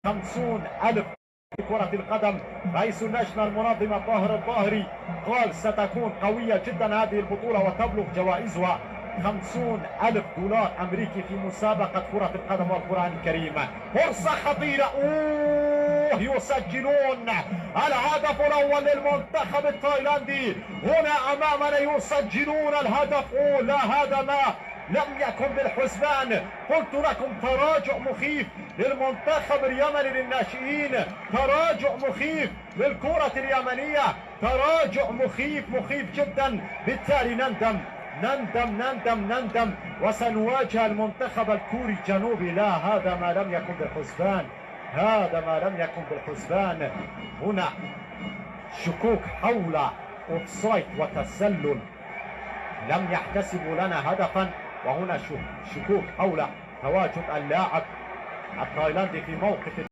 50,000 في كرة القدم. رئيس اللجنة المنظمة طاهر الظاهري قال ستكون قوية جدا هذه البطولة وتبلغ جوائزها 50,000 دولار أمريكي في مسابقة كرة القدم والقرآن الكريم. فرصة خطيرة، يسجلون الهدف الأول للمنتخب التايلاندي. هنا أمامنا يسجلون الهدف. لا، هذا ما لم يكن بالحسبان. قلت لكم تراجع مخيف للمنتخب اليمني للناشئين، تراجع مخيف للكرة اليمنية، تراجع مخيف جدا. بالتالي نندم وسنواجه المنتخب الكوري الجنوبي. لا، هذا ما لم يكن بالحسبان، هذا ما لم يكن بالحسبان. هنا شكوك حول اوفسايد وتسلل، لم يحتسبوا لنا هدفا. وهنا شكوك حول تواجد اللاعب التايلاندي في موقف